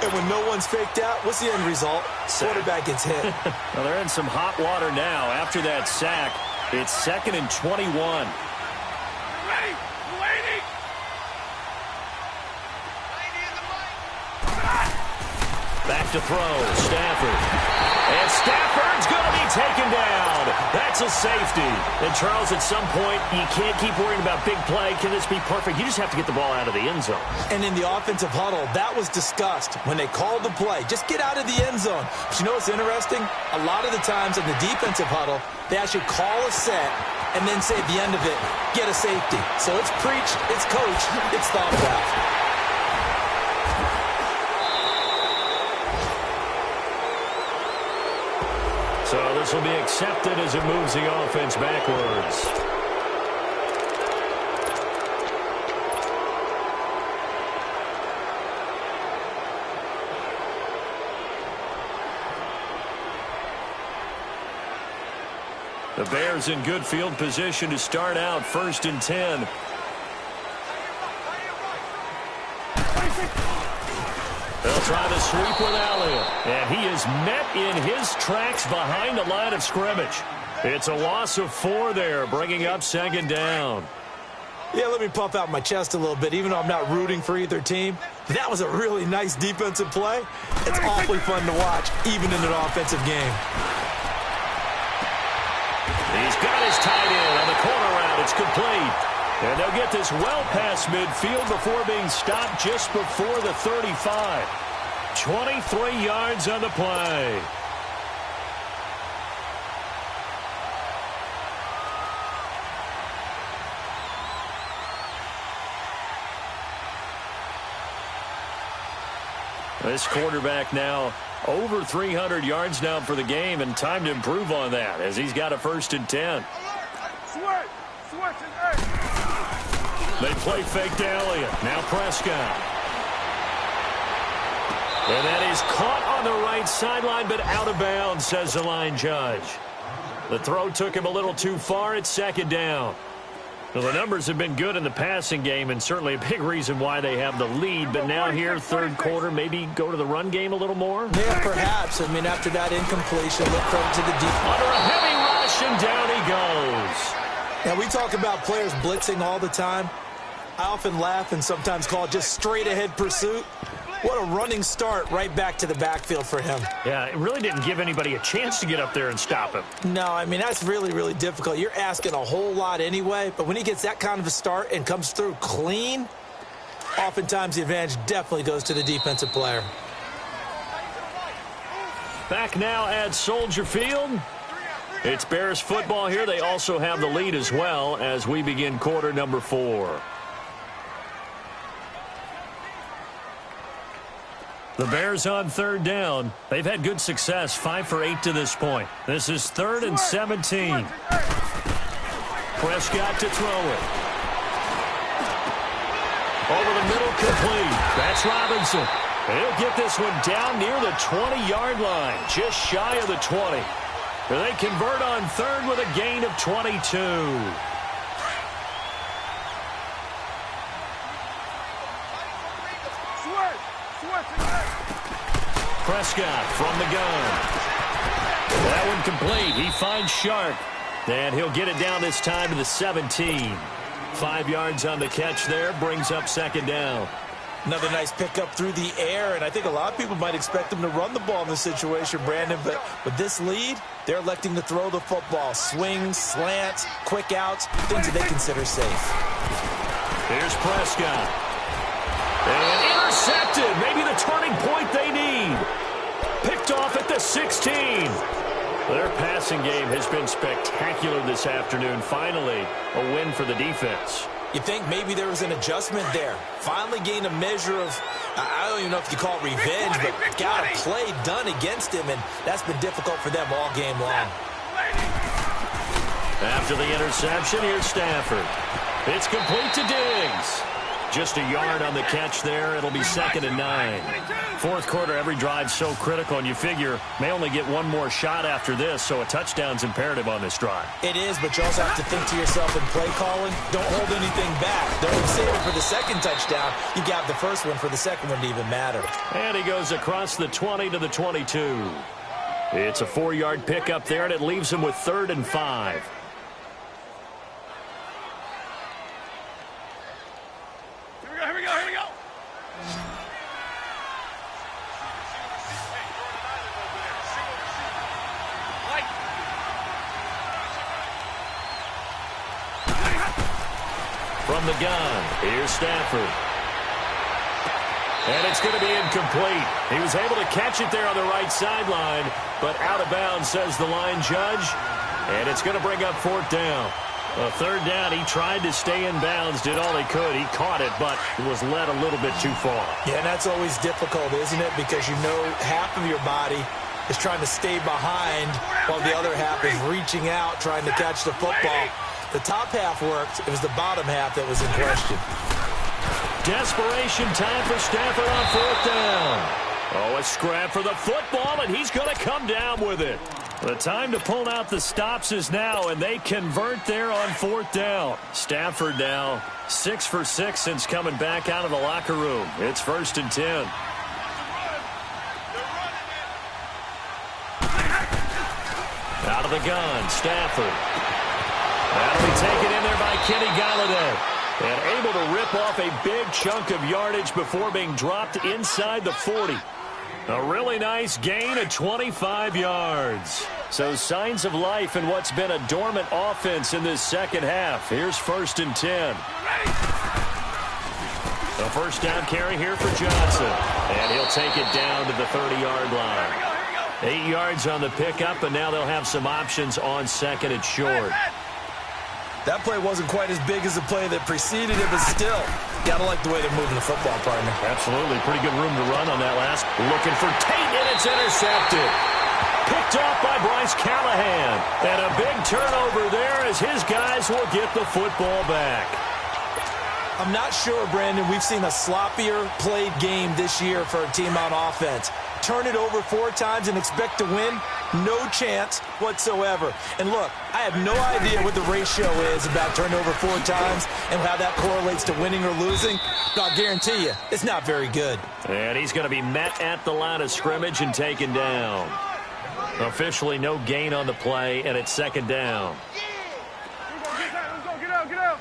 And when no one's faked out, what's the end result? Quarterback gets hit. Well, they're in some hot water now. After that sack, it's 2nd and 21. Ready? 280. 90 in the play. Back to throw, Stafford. And Stafford's going to be taken down. That's a safety. And, Charles, at some point, you can't keep worrying about big play. Can this be perfect? You just have to get the ball out of the end zone. And in the offensive huddle, that was discussed when they called the play. Just get out of the end zone. But you know what's interesting? A lot of the times in the defensive huddle, they actually call a set and then say at the end of it, get a safety. So it's preached, it's coached, it's thought about. So this will be accepted as it moves the offense backwards. The Bears in good field position to start out, 1st and 10. They'll try to sweep with Elliott. And he is met in his tracks behind the line of scrimmage. It's a loss of 4 there, bringing up 2nd down. Yeah, let me puff out my chest a little bit, even though I'm not rooting for either team. That was a really nice defensive play. It's awfully fun to watch, even in an offensive game. He's got his tight end on the corner route. It's complete. And they'll get this well past midfield before being stopped just before the 35. 23 yards on the play. This quarterback now over 300 yards now for the game, and time to improve on that as he's got a 1st and 10. They play fake to Elliott. Now Prescott. And that is caught on the right sideline, but out of bounds, says the line judge. The throw took him a little too far. It's 2nd down. Well, the numbers have been good in the passing game, and certainly a big reason why they have the lead. But now here, 3rd quarter, maybe go to the run game a little more? Yeah, perhaps. I mean, after that incompletion, look credit to the defense. Under a heavy rush, and down he goes. Now, we talk about players blitzing all the time. I often laugh and sometimes call it just straight-ahead pursuit. What a running start right back to the backfield for him. Yeah, it really didn't give anybody a chance to get up there and stop him. No, I mean, that's really, really difficult. You're asking a whole lot anyway, but when he gets that kind of a start and comes through clean, Oftentimes, the advantage definitely goes to the defensive player. Back now at Soldier Field. It's Bears football here. They also have the lead as well as we begin quarter number 4. The Bears on third down. They've had good success, 5 for 8 to this point. This is 3rd and 17. Prescott to throw it. Over the middle, complete. That's Robinson. He'll get this one down near the 20-yard line, just shy of the 20. They convert on third with a gain of 22. Prescott from the gun. That one complete. He finds Sharp. And he'll get it down this time to the 17. 5 yards on the catch there. Brings up second down. Another nice pickup through the air, and I think a lot of people might expect them to run the ball in this situation, Brandon, but with this lead, they're electing to throw the football. Swings, slants, quick outs, things that they consider safe. Here's Prescott. And intercepted. Maybe the turning point they need. Picked off at the 16. Their passing game has been spectacular this afternoon. Finally, a win for the defense. You think maybe there was an adjustment there. Finally gained a measure of, I don't even know if you call it revenge, but got a play done against him, and that's been difficult for them all game long. After the interception, here's Stafford. It's complete to Diggs. Just a yard on the catch there. It'll be 2nd and 9. Fourth quarter, every drive's so critical, and you figure may only get one more shot after this, so a touchdown's imperative on this drive. It is, but you also have to think to yourself in play calling, don't hold anything back. Don't save it for the second touchdown. You got the first one for the second one to even matter. And he goes across the 20 to the 22. It's a 4-yard pickup there, and it leaves him with 3rd and 5. From the gun, here's Stafford. And it's going to be incomplete. He was able to catch it there on the right sideline, but out of bounds, says the line judge. And it's going to bring up 4th down. A 3rd down, he tried to stay in bounds, did all he could. He caught it, but it was led a little bit too far. Yeah, and that's always difficult, isn't it? Because you know half of your body is trying to stay behind while the other half is reaching out, trying to catch the football. The top half worked. It was the bottom half that was in question. Desperation time for Stafford on 4th down. Oh, a scrap for the football, and he's going to come down with it. The time to pull out the stops is now, and they convert there on 4th down. Stafford now 6 for 6 since coming back out of the locker room. It's 1st and 10. Out of the gun, Stafford. That'll be taken in there by Kenny Golladay. And able to rip off a big chunk of yardage before being dropped inside the 40. A really nice gain of 25 yards. So signs of life in what's been a dormant offense in this second half. Here's 1st and 10. A 1st down carry here for Johnson. And he'll take it down to the 30-yard line. 8 yards on the pickup, and now they'll have some options on 2nd and short. That play wasn't quite as big as the play that preceded it, but still, gotta like the way they're moving the football, partner. Absolutely. Pretty good room to run on that last. Looking for Tate, and it's intercepted. Picked off by Bryce Callahan. And a big turnover there as his guys will get the football back. I'm not sure, Brandon, we've seen a sloppier played game this year for a team on offense. Turn it over 4 times and expect to win? No chance whatsoever. And look, I have no idea what the ratio is about turnover 4 times and how that correlates to winning or losing. But I'll guarantee you, it's not very good. And he's going to be met at the line of scrimmage and taken down. Officially no gain on the play, and it's 2nd down. Get out.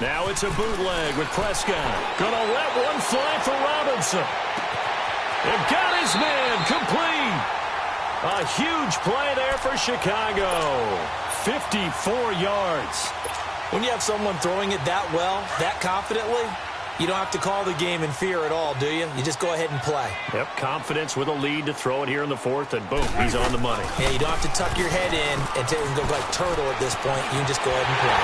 Now it's a bootleg with Prescott. Gonna let one fly for Robinson. And got his man complete. A huge play there for Chicago. 54 yards. When you have someone throwing it that well, that confidently, you don't have to call the game in fear at all, do you? You just go ahead and play. Yep, confidence with a lead to throw it here in the fourth, and boom, he's on the money. Yeah, you don't have to tuck your head in and go like turtle at this point. You can just go ahead and play.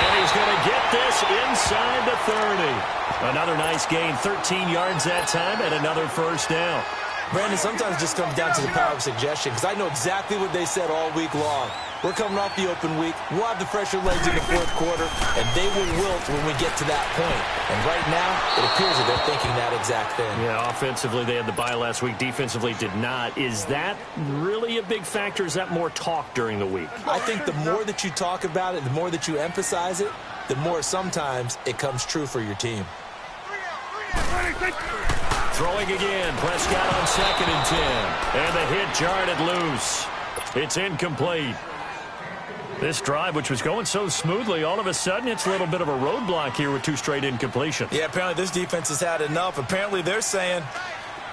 And he's going to get this inside the 30. Another nice gain, 13 yards that time, and another first down. Brandon, sometimes it just comes down to the power of suggestion, because I know exactly what they said all week long. We're coming off the open week. We'll have the fresher legs in the fourth quarter, and they will wilt when we get to that point. And right now, it appears that they're thinking that exact thing. Yeah, offensively, they had the bye last week. Defensively, did not. Is that really a big factor? Is that more talk during the week? I think the more that you talk about it, the more that you emphasize it, the more sometimes it comes true for your team. Throwing again. Prescott on 2nd and 10. And the hit jarred it loose. It's incomplete. This drive, which was going so smoothly, all of a sudden it's a little bit of a roadblock here with 2 straight incompletions. Yeah, apparently this defense has had enough. Apparently they're saying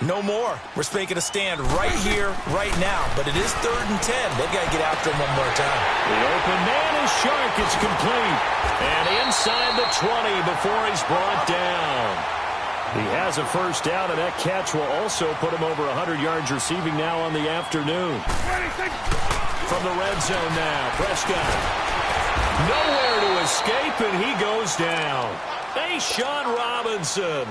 no more. We're making a stand right here, right now. But it is 3rd and 10. They've got to get after him one more time. The open man is Shark. It's complete. And inside the 20 before he's brought down. He has a first down, and that catch will also put him over 100 yards receiving now on the afternoon. From the red zone now, Prescott. Nowhere to escape, and he goes down. A'Shawn Robinson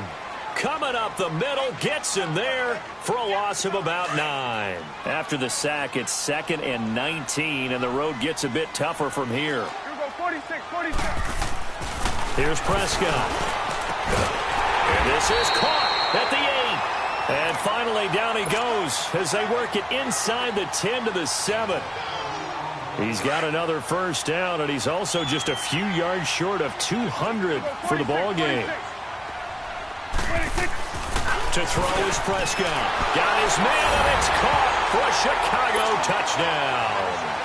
coming up the middle, gets him there for a loss of about 9. After the sack, it's 2nd and 19, and the road gets a bit tougher from here. 46. Here's Prescott. And this is caught at the 8. And finally, down he goes as they work it inside the 10 to the 7. He's got another first down, and he's also just a few yards short of 200 for the ball game. To throw is Prescott. Got his man, and it's caught for a Chicago touchdown.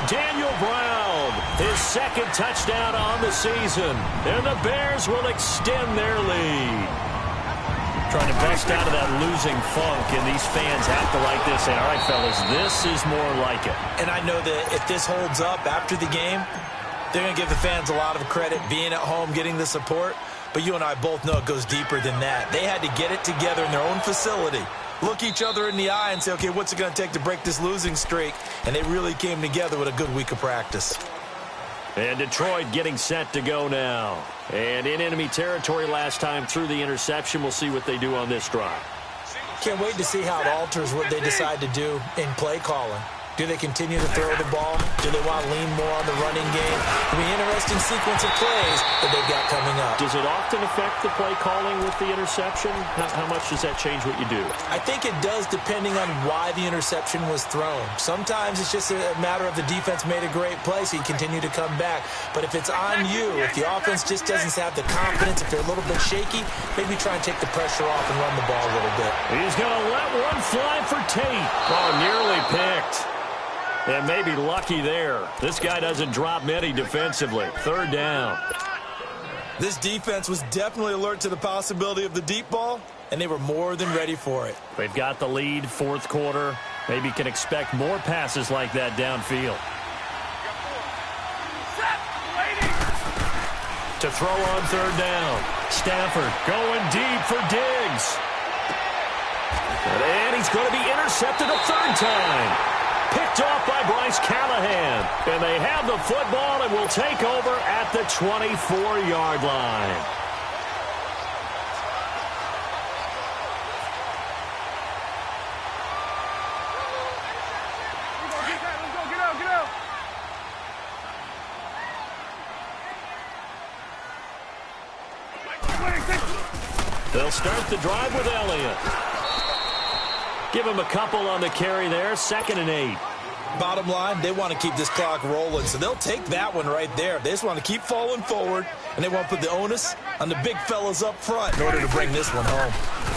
Daniel Brown, his 2nd touchdown on the season. And the Bears will extend their lead. Trying to bust out of that losing funk, and these fans have to like this. Say, all right, fellas, this is more like it. And I know that if this holds up after the game, they're going to give the fans a lot of credit, being at home, getting the support. But you and I both know it goes deeper than that. They had to get it together in their own facility, look each other in the eye and say, okay, what's it going to take to break this losing streak? And they really came together with a good week of practice. And Detroit getting set to go now. And in enemy territory last time through the interception. We'll see what they do on this drive. Can't wait to see how it alters what they decide to do in play calling. Do they continue to throw the ball? Do they want to lean more on the running game? It'll be an interesting sequence of plays that they've got coming up. Does it often affect the play calling with the interception? How much does that change what you do? I think it does, depending on why the interception was thrown. Sometimes it's just a matter of the defense made a great play, so you continue to come back. But if it's on you, if the offense just doesn't have the confidence, if they're a little bit shaky, maybe try and take the pressure off and run the ball a little bit. He's going to let one fly for Tate. Oh, nearly picked. And maybe lucky there. This guy doesn't drop many defensively. 3rd down. This defense was definitely alert to the possibility of the deep ball, and they were more than ready for it. They've got the lead, 4th quarter. Maybe can expect more passes like that downfield. To throw on 3rd down. Stafford going deep for Diggs. And he's going to be intercepted a 3rd time. Picked off by Bryce Callahan. And they have the football and will take over at the 24-yard line. Get out. They'll start the drive with Elliott. Give him a couple on the carry there. 2nd and 8. Bottom line, they want to keep this clock rolling, so they'll take that one right there. They just want to keep falling forward, and they want to put the onus on the big fellas up front in order to bring this one home.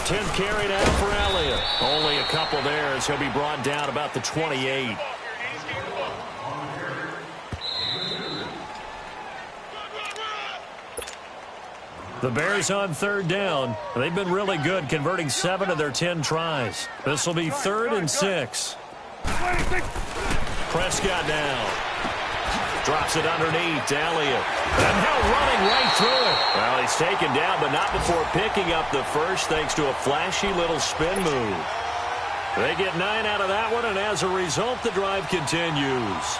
10th carry now for Elliott. Only a couple there as he'll be brought down about the 28. The Bears on 3rd down. They've been really good, converting 7 of their 10 tries. This will be 3rd and 6. Prescott now. Drops it underneath to Elliott. And now running right through it. Well, he's taken down, but not before picking up the first thanks to a flashy little spin move. They get 9 out of that one, and as a result, the drive continues.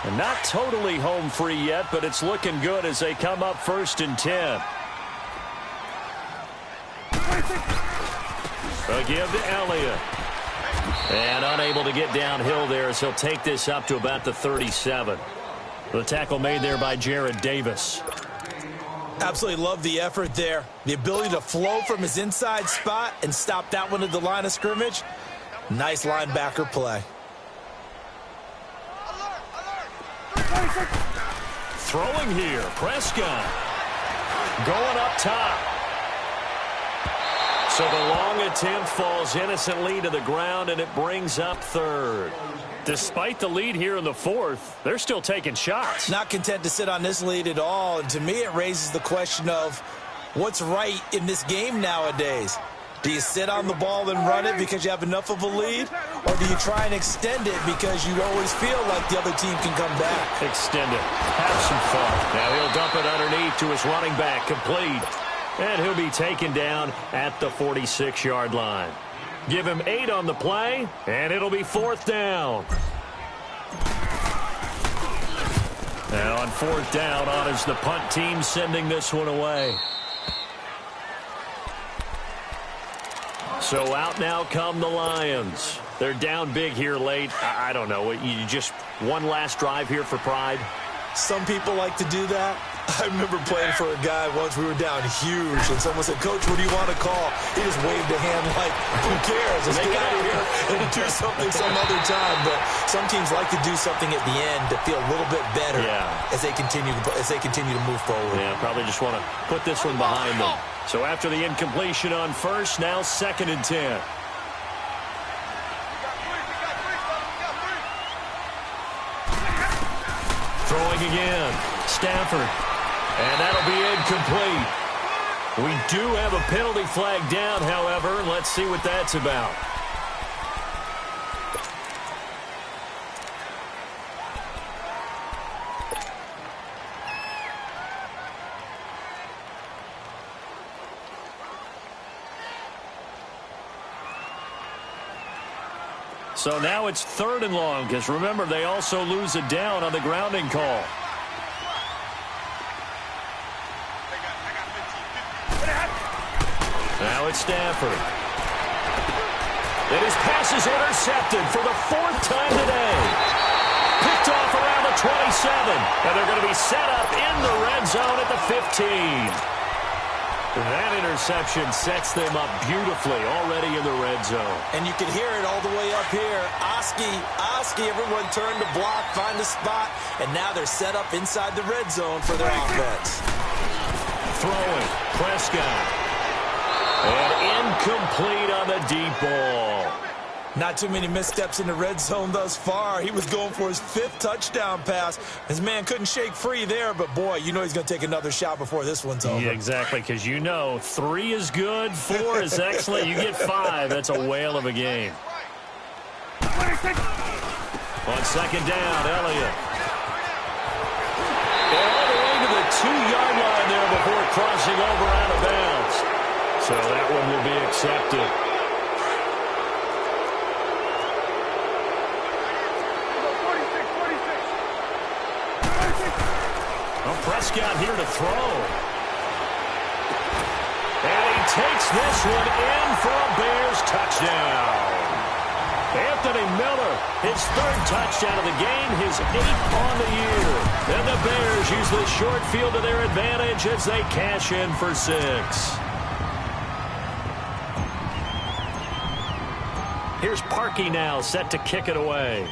And not totally home free yet, but it's looking good as they come up 1st and 10. A give to Elliott. And unable to get downhill there as he'll take this up to about the 37. The tackle made there by Jarrad Davis. Absolutely love the effort there. The ability to flow from his inside spot and stop that one at the line of scrimmage. Nice linebacker play. Throwing here, Prescott. Going up top. So the long attempt falls innocently to the ground, and it brings up 3rd. Despite the lead here in the 4th, they're still taking shots. Not content to sit on this lead at all, and to me it raises the question of what's right in this game nowadays. Do you sit on the ball and run it because you have enough of a lead, or do you try and extend it because you always feel like the other team can come back? Extend it. Have some fun. Now he'll dump it underneath to his running back, complete. And he'll be taken down at the 46-yard line. Give him 8 on the play, and it'll be 4th down. Now on 4th down, on is the punt team sending this one away. So out now come the Lions. They're down big here late. I don't know. You just one last drive here for pride? Some people like to do that. I remember playing for a guy once. We were down huge, and someone said, "Coach, what do you want to call?" He just waved a hand like, "Who cares? Let's get out of here and do something some other time." But some teams like to do something at the end to feel a little bit better as they continue to move forward. Yeah, probably just want to put this one behind them. So after the incompletion on 1st, now 2nd and 10. Throwing again. Stafford. And that'll be incomplete. We do have a penalty flag down, however. Let's see what that's about. So now it's 3rd and long, because remember, they also lose it down on the grounding call. Now it's Stafford. And his pass is intercepted for the 4th time today. Picked off around the 27. And they're going to be set up in the red zone at the 15. That interception sets them up beautifully already in the red zone. And you can hear it all the way up here. Oski, everyone turned to block, find a spot, and now they're set up inside the red zone for their offense. Throwing, Prescott. And incomplete on the deep ball. Not too many missteps in the red zone thus far. He was going for his 5th touchdown pass. His man couldn't shake free there, but boy, you know he's going to take another shot before this one's over. Yeah, exactly, because you know 3 is good, 4 is excellent. You get 5, that's a whale of a game. On 2nd down, Elliott. All the way to the 2-yard line there before crossing over out of bounds. So that one will be accepted. Well, Prescott here to throw. And he takes this one in for a Bears touchdown. Anthony Miller, his 3rd touchdown of the game, his 8th on the year. And the Bears use this short field to their advantage as they cash in for 6. Here's Parkey now, set to kick it away.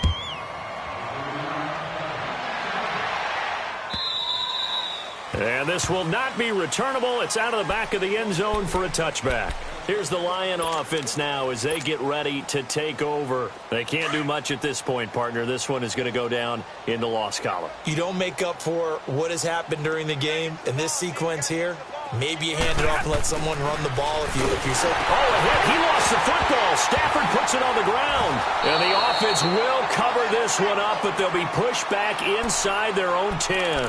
And this will not be returnable. It's out of the back of the end zone for a touchback. Here's the Lion offense now as they get ready to take over. They can't do much at this point, partner. This one is going to go down in the loss column. You don't make up for what has happened during the game in this sequence here. Maybe you hand it off and let someone run the ball if you're so... Oh, a hit. He lost the football. Stafford puts it on the ground. And the offense will cover this one up, but they'll be pushed back inside their own 10.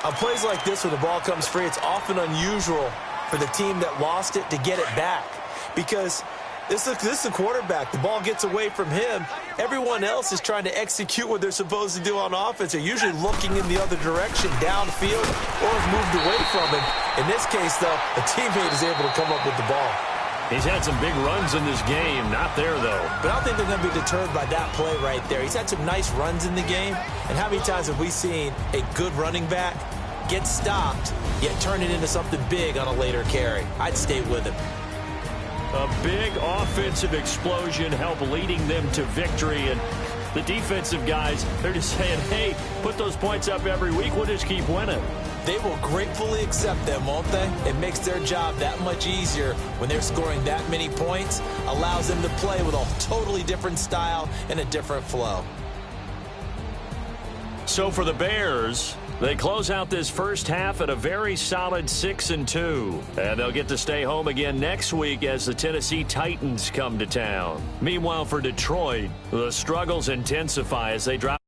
On plays like this where the ball comes free, it's often unusual for the team that lost it to get it back. Because this is the quarterback. The ball gets away from him. Everyone else is trying to execute what they're supposed to do on offense. They're usually looking in the other direction, downfield, or have moved away from him. In this case, though, a teammate is able to come up with the ball. He's had some big runs in this game. Not there, though. But I don't think they're going to be deterred by that play right there. He's had some nice runs in the game. And how many times have we seen a good running back get stopped, yet turn it into something big on a later carry? I'd stay with him. A big offensive explosion helped leading them to victory. And the defensive guys, they're just saying, hey, put those points up every week. We'll just keep winning. They will gratefully accept them, won't they? It makes their job that much easier when they're scoring that many points. Allows them to play with a totally different style and a different flow. So for the Bears, they close out this first half at a very solid 6-2. And they'll get to stay home again next week as the Tennessee Titans come to town. Meanwhile, for Detroit, the struggles intensify as they drop